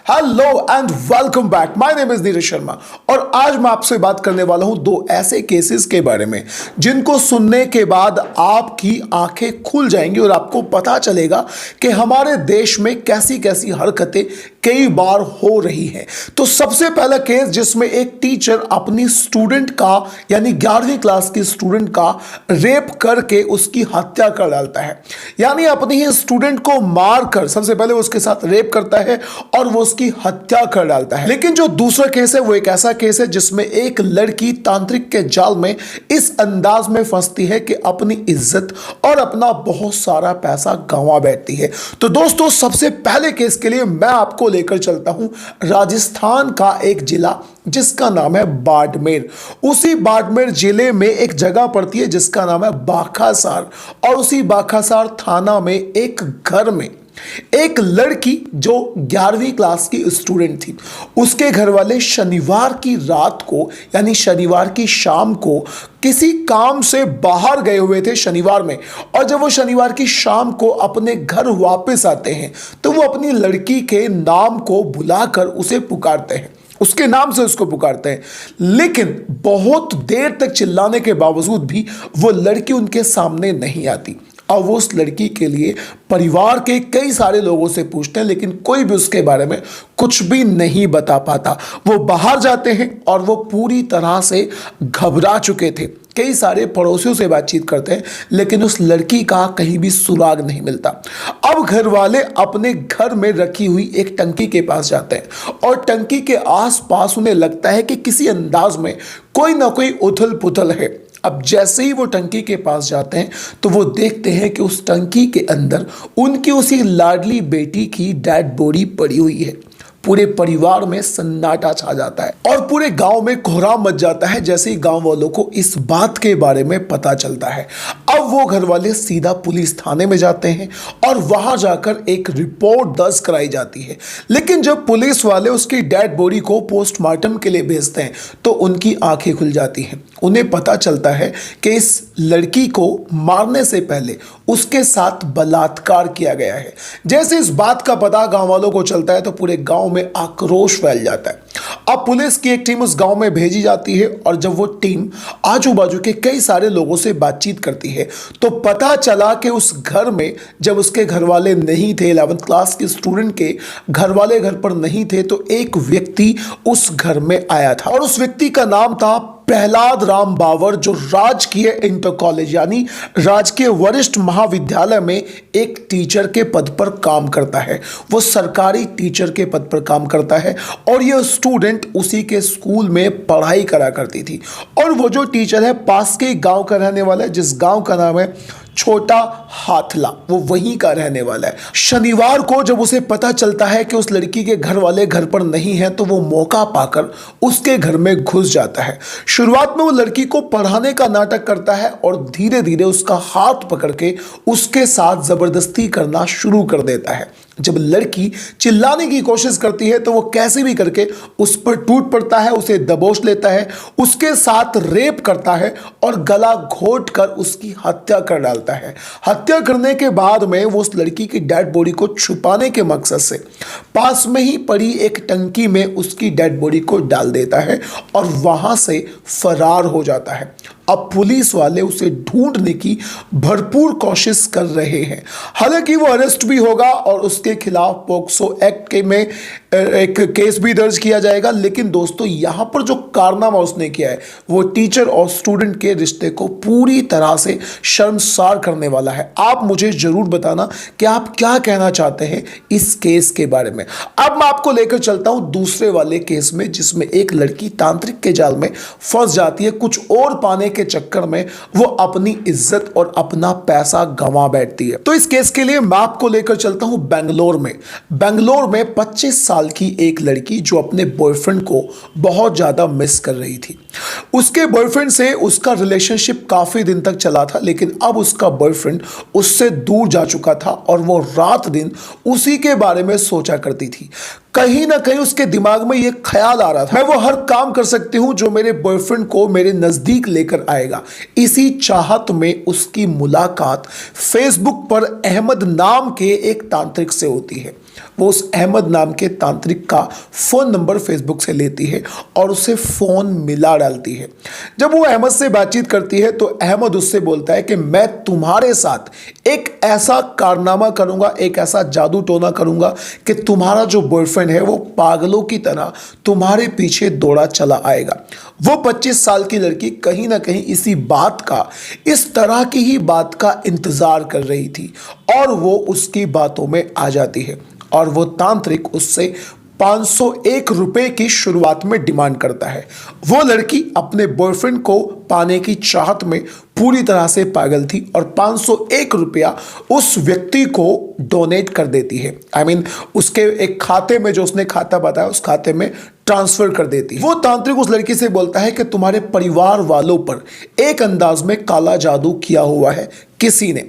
Hello and welcome back. My name is Neeraj Sharma और आज मैं आपसे बात करने वाला हूं दो ऐसे केसेस के बारे में जिनको सुनने के बाद आपकी आंखें खुल जाएंगी और आपको पता चलेगा कि हमारे देश में कैसी कैसी हरकतें कई बार हो रही हैं। तो सबसे पहला केस जिसमें एक टीचर अपनी स्टूडेंट का यानी 11वीं क्लास की स्टूडेंट का रेप करके उसकी हत्या कर डालता है, यानी अपनी ही स्टूडेंट को मारकर सबसे पहले उसके साथ रेप करता है और वो उसकी हत्या कर डालता है। लेकिन जो दूसरा केस है वो एक ऐसा केस है जिसमें एक लड़की तांत्रिक के जाल में इस अंदाज में फंसती है कि अपनी इज्जत और अपना बहुत सारा पैसा गंवा बैठती है। तो दोस्तों सबसे पहले केस के लिए मैं आपको लेकर चलता हूं राजस्थान का एक जिला जिसका नाम है बाड़मेर। उसी बाड़मेर जिले में एक जगह पड़ती है जिसका नाम है बाखासार और उसी बाखासार थाना में एक घर में एक लड़की जो 11वीं क्लास की स्टूडेंट थी, उसके घर वाले शनिवार की रात को यानी शनिवार की शाम को किसी काम से बाहर गए हुए थे शनिवार में, और जब वो शनिवार की शाम को अपने घर वापस आते हैं तो वो अपनी लड़की के नाम को बुलाकर उसे पुकारते हैं, उसके नाम से उसको पुकारते हैं। लेकिन बहुत देर तक चिल्लाने के बावजूद भी वो लड़की उनके सामने नहीं आती। अब वो उस लड़की के लिए परिवार के कई सारे लोगों से पूछते हैं लेकिन कोई भी उसके बारे में कुछ भी नहीं बता पाता। वो बाहर जाते हैं और वो पूरी तरह से घबरा चुके थे। कई सारे पड़ोसियों से बातचीत करते हैं लेकिन उस लड़की का कहीं भी सुराग नहीं मिलता। अब घर वाले अपने घर में रखी हुई एक टंकी के पास जाते हैं और टंकी के आसपास उन्हें लगता है कि किसी अंदाज में कोई ना कोई उथल पुथल है। अब जैसे ही वो टंकी के पास जाते हैं तो वो देखते हैं कि उस टंकी के अंदर उनकी उसी लाडली बेटी की डेड बॉडी पड़ी हुई है। पूरे परिवार में सन्नाटा छा जाता है और पूरे गांव में कोहराम मच जाता है जैसे ही गांव वालों को इस बात के बारे में पता चलता है। अब वो घर वाले सीधा पुलिस थाने में जाते हैं और वहां जाकर एक रिपोर्ट दर्ज कराई जाती है। लेकिन जब पुलिस वाले उसकी डेड बॉडी को पोस्टमार्टम के लिए भेजते हैं तो उनकी आंखें खुल जाती हैं। उन्हें पता चलता है कि इस लड़की को मारने से पहले उसके साथ बलात्कार किया गया है। जैसे इस बात का पता गांव वालों को चलता है तो पूरे गांव में आक्रोश फैल जाता है। अब पुलिस की एक टीम उस गांव में भेजी जाती है और जब वो टीम आजू बाजू के कई सारे लोगों से बातचीत करती है तो पता चला कि उस घर में जब उसके घर वाले नहीं थे, 11th क्लास के स्टूडेंट के घर वाले घर पर नहीं थे, तो एक व्यक्ति उस घर में आया था और उस व्यक्ति का नाम था प्रहलाद राम बावर, जो राजकीय इंटर कॉलेज यानी राजकीय वरिष्ठ महाविद्यालय में एक टीचर के पद पर काम करता है। वो सरकारी टीचर के पद पर काम करता है और ये स्टूडेंट उसी के स्कूल में पढ़ाई करा करती थी। और वो जो टीचर है पास के गांव का रहने वाला है जिस गांव का नाम है छोटा हाथला, वो वहीं का रहने वाला है। शनिवार को जब उसे पता चलता है कि उस लड़की के घर वाले घर पर नहीं हैं तो वो मौका पाकर उसके घर में घुस जाता है। शुरुआत में वो लड़की को पढ़ाने का नाटक करता है और धीरे धीरे उसका हाथ पकड़ के उसके साथ जबरदस्ती करना शुरू कर देता है। जब लड़की चिल्लाने की कोशिश करती है तो वो कैसे भी करके उस पर टूट पड़ता है, उसे दबोच लेता है, उसके साथ रेप करता है और गला घोट कर उसकी हत्या कर डालता है। हत्या करने के बाद में वो उस लड़की की डेड बॉडी को छुपाने के मकसद से पास में ही पड़ी एक टंकी में उसकी डेड बॉडी को डाल देता है और वहां से फरार हो जाता है। अब पुलिस वाले उसे ढूंढने की भरपूर कोशिश कर रहे हैं। हालांकि वो अरेस्ट भी होगा और उसके खिलाफ पोक्सो एक्ट के में एक केस भी दर्ज किया जाएगा। लेकिन दोस्तों यहाँ पर जो कारनामा उसने किया है वो टीचर और स्टूडेंट के रिश्ते को पूरी तरह से शर्मसार करने वाला है। आप मुझे जरूर बताना कि आप क्या कहना चाहते हैं इस केस के बारे में। अब मैं आपको लेकर चलता हूं दूसरे वाले केस में जिसमें एक लड़की तांत्रिक के जाल में फंस जाती है। कुछ और पाने के चक्कर में वो अपनी इज्जत और अपना पैसा गंवा बैठती है। तो इस केस के लिए मैं आपको लेकर चलता हूं बेंगलोर में 25 साल की एक लड़की जो अपने बॉयफ्रेंड को बहुत ज्यादा मिस कर रही थी। उसके बॉयफ्रेंड से उसका रिलेशनशिप काफी दिन तक चला था लेकिन अब उसका बॉयफ्रेंड उससे दूर जा चुका था और वो रात दिन उसी के बारे में सोचा करती थी। कहीं ना कहीं उसके दिमाग में यह ख्याल आ रहा था मैं वो हर काम कर सकती हूं जो मेरे बॉयफ्रेंड को मेरे नजदीक लेकर आएगा। इसी चाहत में उसकी मुलाकात फेसबुक पर अहमद नाम के एक तांत्रिक से होती है। वो उस अहमद नाम के तांत्रिक का फ़ोन नंबर फेसबुक से लेती है और उसे फ़ोन मिला डालती है। जब वो अहमद से बातचीत करती है तो अहमद उससे बोलता है कि मैं तुम्हारे साथ एक ऐसा कारनामा करूंगा, एक ऐसा जादू टोना करूंगा कि तुम्हारा जो बॉयफ्रेंड है वो पागलों की तरह तुम्हारे पीछे दौड़ा चला आएगा। वो 25 साल की लड़की कहीं ना कहीं इसी बात का, इस तरह की ही बात का इंतजार कर रही थी और वो उसकी बातों में आ जाती है और वो तांत्रिक उससे 501 रुपए की शुरुआत में डिमांड करता है। वो लड़की अपने बॉयफ्रेंड को पाने की चाहत में पूरी तरह से पागल थी और 501 रुपया उस व्यक्ति को डोनेट कर देती है। उसके एक खाते में, जो उसने खाता बताया, उस खाते में ट्रांसफर कर देती है। वो तांत्रिक उस लड़की से बोलता है कि तुम्हारे परिवार वालों पर एक अंदाज में काला जादू किया हुआ है किसी ने,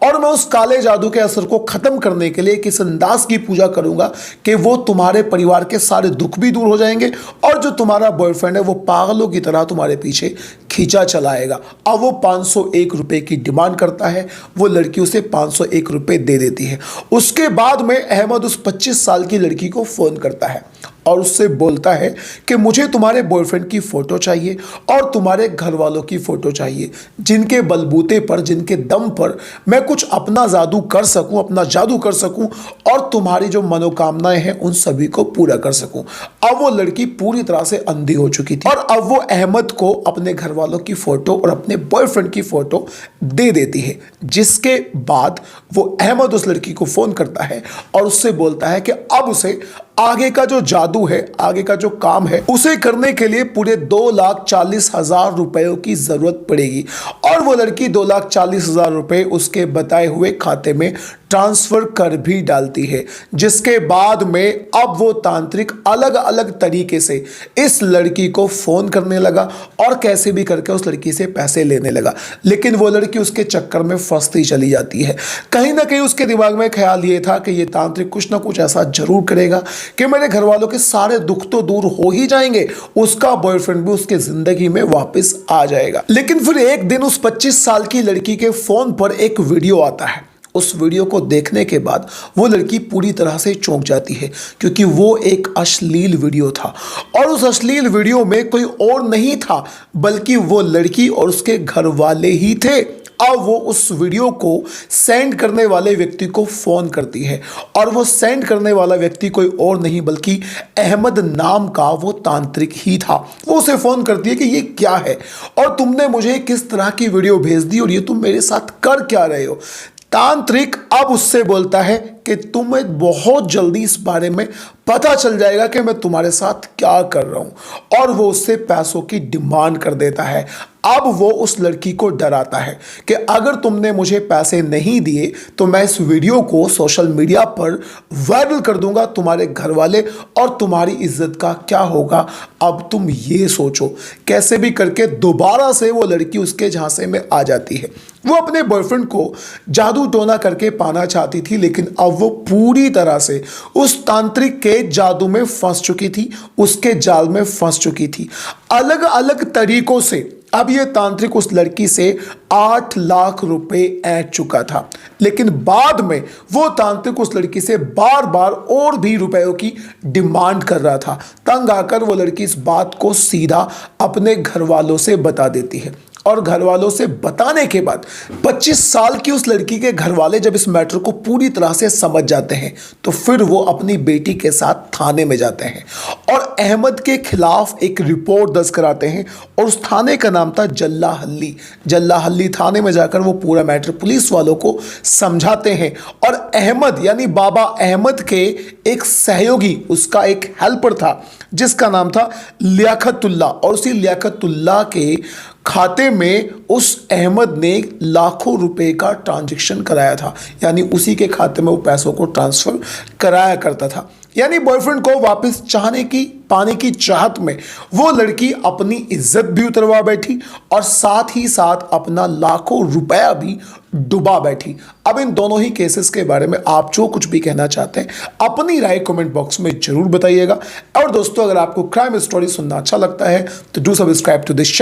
और मैं उस काले जादू के असर को खत्म करने के लिए किस अंदाज की पूजा करूंगा कि वो तुम्हारे परिवार के सारे दुख भी दूर हो जाएंगे और जो तुम्हारा बॉयफ्रेंड है वो पागलों की तरह तुम्हारे पीछे खींचा चलाएगा। अब वो 501 रुपए की डिमांड करता है। वो लड़की उसे 501 रुपए दे देती है। उसके बाद में अहमद उस 25 साल की लड़की को फोन करता है और उससे बोलता है कि मुझे तुम्हारे बॉयफ्रेंड की फ़ोटो चाहिए और तुम्हारे घर वालों की फ़ोटो चाहिए, जिनके बलबूते पर, जिनके दम पर मैं कुछ अपना जादू कर सकूं, अपना जादू कर सकूं और तुम्हारी जो मनोकामनाएं हैं उन सभी को पूरा कर सकूं। अब वो लड़की पूरी तरह से अंधी हो चुकी थी और अब वो अहमद को अपने घर वालों की फ़ोटो और अपने बॉयफ्रेंड की फ़ोटो दे देती है। जिसके बाद वो अहमद उस लड़की को फ़ोन करता है और उससे बोलता है कि अब उसे आगे का जो जादू है, आगे का जो काम है, उसे करने के लिए पूरे 2,40,000 रुपयों की जरूरत पड़ेगी और वो लड़की 2,40,000 रुपए उसके बताए हुए खाते में ट्रांसफर कर भी डालती है। जिसके बाद में अब वो तांत्रिक अलग अलग तरीके से इस लड़की को फोन करने लगा और कैसे भी करके उस लड़की से पैसे लेने लगा, लेकिन वो लड़की उसके चक्कर में फंसती चली जाती है। कहीं ना कहीं उसके दिमाग में ख्याल ये था कि ये तांत्रिक कुछ ना कुछ ऐसा जरूर करेगा कि मेरे घर वालों के सारे दुख तो दूर हो ही जाएंगे, उसका बॉयफ्रेंड भी उसके जिंदगी में वापस आ जाएगा। लेकिन फिर एक दिन उस 25 साल की लड़की के फोन पर एक वीडियो आता है। उस वीडियो को देखने के बाद वो लड़की पूरी तरह से चौंक जाती है, क्योंकि वो एक अश्लील वीडियो था और उस अश्लील वीडियो में कोई और नहीं था बल्कि वो लड़की और उसके घर वाले ही थे। अब वो उस वीडियो को सेंड करने वाले व्यक्ति को फ़ोन करती है और वो सेंड करने वाला व्यक्ति कोई और नहीं बल्कि अहमद नाम का वो तांत्रिक ही था। वो उसे फ़ोन करती है कि ये क्या है और तुमने मुझे किस तरह की वीडियो भेज दी और ये तुम मेरे साथ कर क्या रहे हो। तांत्रिक अब उससे बोलता है कि तुम्हें बहुत जल्दी इस बारे में पता चल जाएगा कि मैं तुम्हारे साथ क्या कर रहा हूं, और वो उससे पैसों की डिमांड कर देता है। अब वो उस लड़की को डराता है कि अगर तुमने मुझे पैसे नहीं दिए तो मैं इस वीडियो को सोशल मीडिया पर वायरल कर दूंगा, तुम्हारे घर वाले और तुम्हारी इज्जत का क्या होगा, अब तुम ये सोचो। कैसे भी करके दोबारा से वो लड़की उसके झांसे में आ जाती है। वो अपने बॉयफ्रेंड को जादू टोना करके पाना चाहती थी, लेकिन अब वो पूरी तरह से उस तांत्रिक के जादू में फंस चुकी थी, उसके जाल में फंस चुकी थी। अलग अलग तरीकों से अब ये तांत्रिक उस लड़की से 8 लाख रुपए ऐंठ चुका था, लेकिन बाद में वो तांत्रिक उस लड़की से बार बार और भी रुपयों की डिमांड कर रहा था। तंग आकर वो लड़की इस बात को सीधा अपने घर वालों से बता देती है और घर वालों से बताने के बाद 25 साल की उस लड़की के घर वाले जब इस मैटर को पूरी तरह से समझ जाते हैं तो फिर वो अपनी बेटी के साथ थाने में जाते हैं और अहमद के खिलाफ एक रिपोर्ट दर्ज कराते हैं और उस थाने का नाम था जल्ला हल्ली। जल्ला हल्ली थाने में जाकर वो पूरा मैटर पुलिस वालों को समझाते हैं और अहमद यानी बाबा अहमद के एक सहयोगी, उसका एक हेल्पर था जिसका नाम था लियाकतुल्ला, और उसी लियाकतुल्ला के खाते में उस अहमद ने लाखों रुपए का ट्रांजैक्शन कराया था, यानी उसी के खाते में वो पैसों को ट्रांसफर कराया करता था। यानी बॉयफ्रेंड को वापस पाने की चाहत में वो लड़की अपनी इज्जत भी उतरवा बैठी और साथ ही साथ अपना लाखों रुपया भी डुबा बैठी। अब इन दोनों ही केसेस के बारे में आप जो कुछ भी कहना चाहते हैं अपनी राय कमेंट बॉक्स में जरूर बताइएगा। और दोस्तों, अगर आपको क्राइम स्टोरी सुनना अच्छा लगता है तो do subscribe to this channel.